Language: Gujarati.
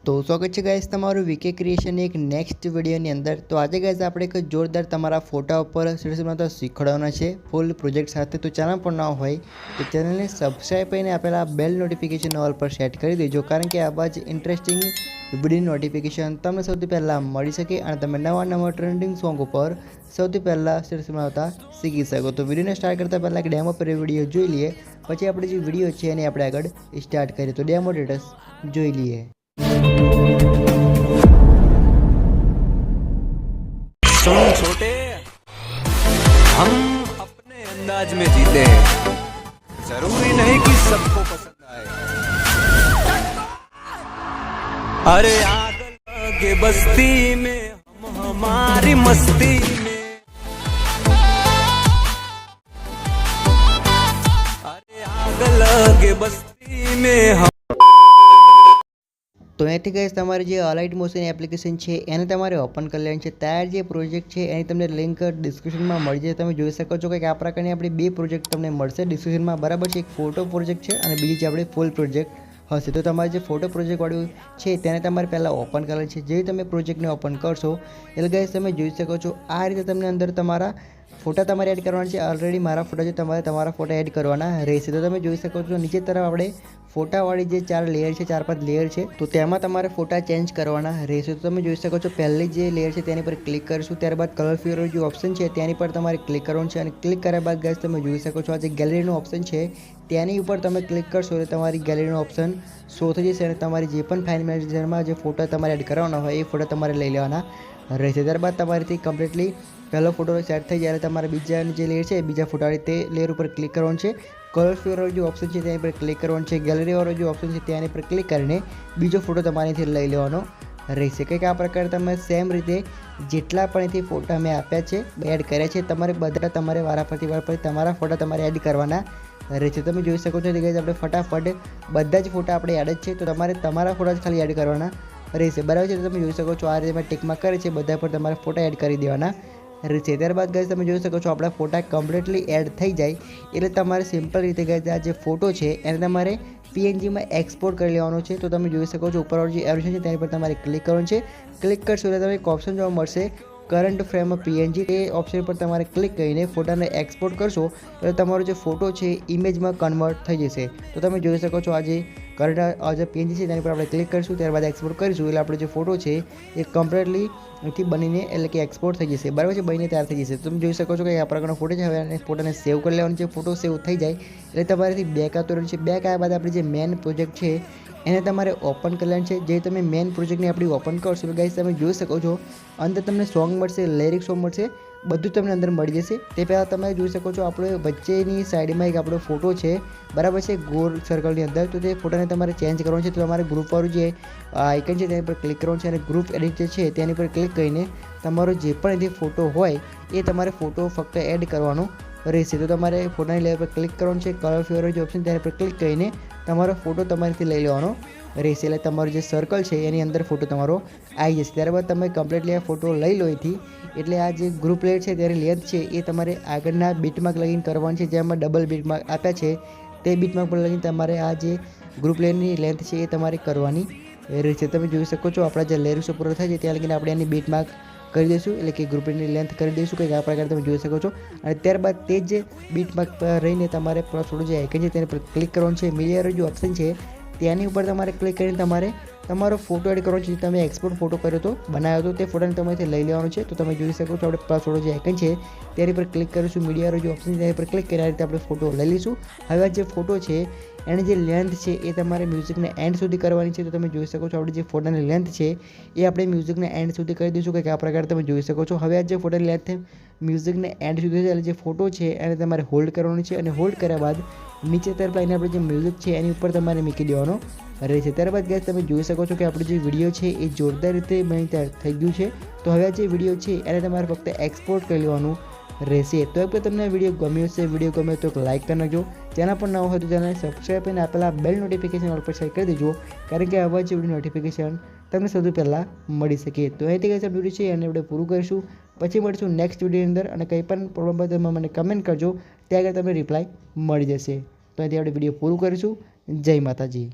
तो स्वागत है गाइस तमारू वीके क्रिएशन एक नेक्स्ट वीडियोनी अंदर। तो आज गाइस આપણે એક જોરદાર તમારા ફોટા ઉપર સીરીઝમાં તો શીખવાડવાના છે ફૂલ પ્રોજેક્ટ સાથે। તો ચેનલ પર ના હોય તો ચેનલને સબસ્ક્રાઇબ કરીને આપેલા બેલ નોટિફિકેશન ઓલ પર સેટ કરી દેજો, કારણ કે આવા જ ઇન્ટરેસ્ટિંગ વિડિયો નોટિફિકેશન તમને સૌથી પહેલા મળી શકે અને તમે નવા ટ્રેન્ડિંગ સોંગ ઉપર સૌથી પહેલા સીરીઝમાં આવતા શીખી શકો। તો વિડિયોને સ્ટાર્ટ કરતા પહેલા એક ડેમો પર વિડિયો જોઈ લઈએ, પછી આપણે જે વિડિયો છે એને આપણે આગળ સ્ટાર્ટ કરીએ। તો ડેમો ડેટસ જોઈ લઈએ। सुन छोटे, हम अपने अंदाज में जीते हैं, जरूरी नहीं कि सबको पसंद आए। अरे आग लगे बस्ती में हम हमारी मस्ती में, अरे आग लगे बस्ती में हम। तो અહીંથી ગાઈસ તમારી જે અલાઇટ મોશન એપ્લિકેશન છે એને તમારે ઓપન કરી લેવાની છે। ત્યાર જે પ્રોજેક્ટ છે એની તમને લિંક ડિસ્ક્રિપ્શનમાં મળી જશે। તમે જોઈ શકો છો કે આ પ્રકારની આપણી બે પ્રોજેક્ટ તમને મળશે ડિસ્ક્રિપ્શનમાં, બરાબર છે। એક ફોટો પ્રોજેક્ટ છે અને બીજી છે આપણી ફૂલ પ્રોજેક્ટ હશે। તો તમારે જે ફોટો પ્રોજેક્ટવાળું છે તેને તમારે પહેલાં ઓપન કરવાનું છે। જે તમે પ્રોજેક્ટને ઓપન કરશો એટલે ગાઈસ તમે જોઈ શકો છો આ રીતે તમને અંદર તમારા ફોટા તમારે એડ કરવાના છે। ઓલરેડી મારા ફોટા છે, તમારે તમારા ફોટા એડ કરવાના રહેશે। તો તમે જોઈ શકો છો નીચે તરફ આપણે ફોટાવાળી જે 4 લેયર છે, 4-5 લેયર છે, તો તેમાં તમારે ફોટા ચેન્જ કરવાના રહેશે। તો તમે જોઈ શકો છો પહેલી જે લેયર છે તેની પર ક્લિક કરીશું, ત્યારબાદ કલર ફિયર જે ઓપ્શન છે તેની પર તમારે ક્લિક કરવાનું છે અને ક્લિક કર્યા બાદ ગાઈસ તમે જોઈ શકો છો આ જે ગેલેરીનો ઓપ્શન છે તેની ઉપર તમે ક્લિક કરશો એટલે તમારી ગેલેરીનો ઓપ્શન શો થઈ જશે અને તમારી જે પણ ફાઇલ મેનેજરમાં જે ફોટા તમારે એડ કરવાના હોય એ ફોટા તમારે લઈ લેવાના રહેશે। ત્યારબાદ તમારેથી કમ્પ્લીટલી પહેલો ફોટો સેટ થઈ જાય તમારે બીજાની જે લેયર છે બીજા ફોટાવાળી તે લેયર ઉપર ક્લિક કરવાનું છે। કલર ફિયરવાળો જે ઓપ્શન છે તેની પર ક્લિક કરવાનું છે। ગેલેરીવાળો જે ઓપ્શન છે તેની પર ક્લિક કરીને બીજો ફોટો તમારેથી લઈ લેવાનો રહેશે। કંઈક આ પ્રકારે તમે સેમ રીતે જેટલા પણ અહીંથી ફોટા મેં આપ્યા છે એડ કર્યા છે તમારે બધા તમારે વારાફરતી તમારા ફોટા તમારે એડ કરવાના રહેશે। તમે જોઈ શકો છો કે આપણે ફટાફટ બધા જ ફોટા આપણે એડ જ છે, તો તમારે તમારા ફોટા જ ખાલી એડ કરવાના રહેશે, બરાબર છે। તો તમે જોઈ શકો છો આ રીતે મેં ટિકમાં કરે છે બધા પર તમારે ફોટા એડ કરી દેવાના રહેશે। ત્યારબાદ ગાઈસ તમે જોઈ શકો છો આપણા ફોટા કમ્પ્લીટલી એડ થઈ જાય એટલે તમારે સિમ્પલ રીતે ગાઈસ આ જે ફોટો છે એને તમારે પીએનજીમાં એક્સપોર્ટ કરી લેવાનો છે। તો તમે જોઈ શકો છો ઉપરવાળું જે એરો છે તેની પર તમારે ક્લિક કરવાનું છે। ક્લિક કરશો એટલે તમને એક ઓપ્શન જોવા મળશે કરંટ ફ્રેમ પીએનજી, એ ઓપ્શન પર તમારે ક્લિક કરીને ફોટાને એક્સપોર્ટ કરશો એટલે તમારો જે ફોટો છે ઇમેજમાં કન્વર્ટ થઈ જશે। તો તમે જોઈ શકો છો આ જે કરંટ જે પીએનજી છે તેની પર આપણે ક્લિક કરીશું, ત્યારબાદ એક્સપોર્ટ કરીશું એટલે આપણો જે ફોટો છે એ કમ્પ્લીટલી અહીંથી બનીને એટલે કે એક્સપોર્ટ થઈ જશે, બરાબર છે, બનીને તૈયાર થઈ જશે। તમે જોઈ શકો છો કે આ પ્રકારનો ફોટો છે। હવે અને ફોટાને સેવ કરી લેવાનો છે। ફોટો સેવ થઈ જાય એટલે તમારેથી બેક આવતો રહેશે। બેક આવ્યા બાદ આપણી જે મેન પ્રોજેક્ટ છે એને તમારે ઓપન કરી લેવાનું છે। જે તમે મેન પ્રોજેક્ટને આપણી ઓપન કરશો ગાઈસ તમે જોઈ શકો છો અંદર તમને સોંગ મળશે, લિરિક સોંગ મળશે, બધું તમને અંદર મળી જશે। તે પહેલાં તમે જોઈ શકો છો આપણે વચ્ચેની સાઈડમાં એક આપણો ફોટો છે, બરાબર છે, ગોળ સર્કલની અંદર, તો તે ફોટાને તમારે ચેન્જ કરવાનો છે। તો તમારે ગ્રુપવાળું જે આઇકન છે તેની પર ક્લિક કરવાનું છે અને ગ્રુપ એડિટ જે છે તેની પર ક્લિક કરીને તમારો જે પણ અહીંથી ફોટો હોય એ તમારે ફોટો ફક્ત એડ કરવાનો રહેશે। તો તમારે ફોટાની લેયર પર ક્લિક કરવાનું છે, કલર ફિયર જે ઓપ્શન તેની પર ક્લિક કરીને તમારો ફોટો તમારેથી લઈ લેવાનો રહેશે એટલે તમારો જે સર્કલ છે એની અંદર ફોટો તમારો આવી જશે। ત્યારબાદ તમે કમ્પ્લીટલી આ ફોટો લઈ લો અહીંથી એટલે આ જે ગ્રુપ લેયર છે તેની લેન્થ છે એ તમારે આગળના બીટમાર્ક લગીને કરવાની છે, જેમાં ડબલ બીટમાર્ક આપ્યા છે તે બીટમાર્ક પર લગીને તમારે આ જે ગ્રુપ લેયરની લેન્થ છે એ તમારે કરવાની રહેશે। તમે જોઈ શકો છો આપણા જે લેયર પૂરો થાય છે ત્યાં લગીને આપણે એની બીટમાર્ક કરી દઈશું એટલે કે ગ્રુપની લેન્થ કરી દઈશું કંઈક આ પ્રકારે તમે જોઈ શકો છો। અને ત્યારબાદ તે જ બીટમાર્ક પર રહીને તમારે થોડું જે આઇકન છે તેની પર ક્લિક કરવાનું છે। મીડિયા જે ઓપ્શન છે તેની ઉપર તમારે ક્લિક કરીને તમારે તમારો ફોટો એડ કરવાનો છે। તમે એક્સપોર્ટ ફોટો કર્યો હતો, બનાવ્યો હતો, તે ફોટોને તમારેથી લઈ લેવાનો છે। તો તમે જોઈ શકો છો આપણે થોડો જે આઇકન છે તેની પર ક્લિક કરીશું, મીડિયાનો જે ઓપ્શન છે તેની પર ક્લિક કરી આ રીતે આપણે ફોટો લઈ લઈશું। હવે આ જે ફોટો છે એની જે લેન્થ છે એ તમારે મ્યુઝિકને એન્ડ સુધી કરવાની છે। તો તમે જોઈ શકો છો આપણી જે ફોટાની લેન્થ છે એ આપણે મ્યુઝિકને એન્ડ સુધી કરી દઈશું કંઈક આ પ્રકારે તમે જોઈ શકો છો। હવે આ જે ફોટાની લેન્થ મ્યુઝિકને એન્ડ સુધી છે એટલે જે ફોટો છે એને તમારે હોલ્ડ કરવાનો છે અને હોલ્ડ કર્યા બાદ નીચે તરફ લઈને આપણે જે મ્યુઝિક છે એની ઉપર તમારે મૂકી દેવાનો રહેશે। ત્યારબાદ ગાઈસ તમે જોઈ શકો છો કે આપણો જે વિડીયો છે એ જોરદાર રીતે બની તૈયાર થઈ ગયું છે। તો હવે આ જે વિડીયો છે એને તમારે ફક્ત એક્સપોર્ટ કરી લેવાનું રહેશે। તો એ તમને વિડીયો ગમ્યો હશે, વિડીયો ગમે તો લાઇક કરી નાખજો, ચેનલ પર ન હોય તો ચેનલને સબસ્ક્રાઈબ કરીને આપેલા બેલ નોટિફિકેશન ઓલ પર સેટ કરી દેજો, કારણ કે આવા જ વિડીયો નોટિફિકેશન તમને સૌથી પહેલાં મળી શકે। તો અહીંથી ગાઈસ આ વિડીયો છે એને આપણે પૂરું કરીશું, પછી મળીશું નેક્સ્ટ વિડીયોની અંદર અને કંઈ પણ પ્રોબ્લેમ હોય તો મને કમેન્ટ કરજો, ત્યાં આગળ તમને રિપ્લાય મળી જશે। તો અહીંથી આપણે વિડીયો પૂરું કરીશું। જય માતાજી।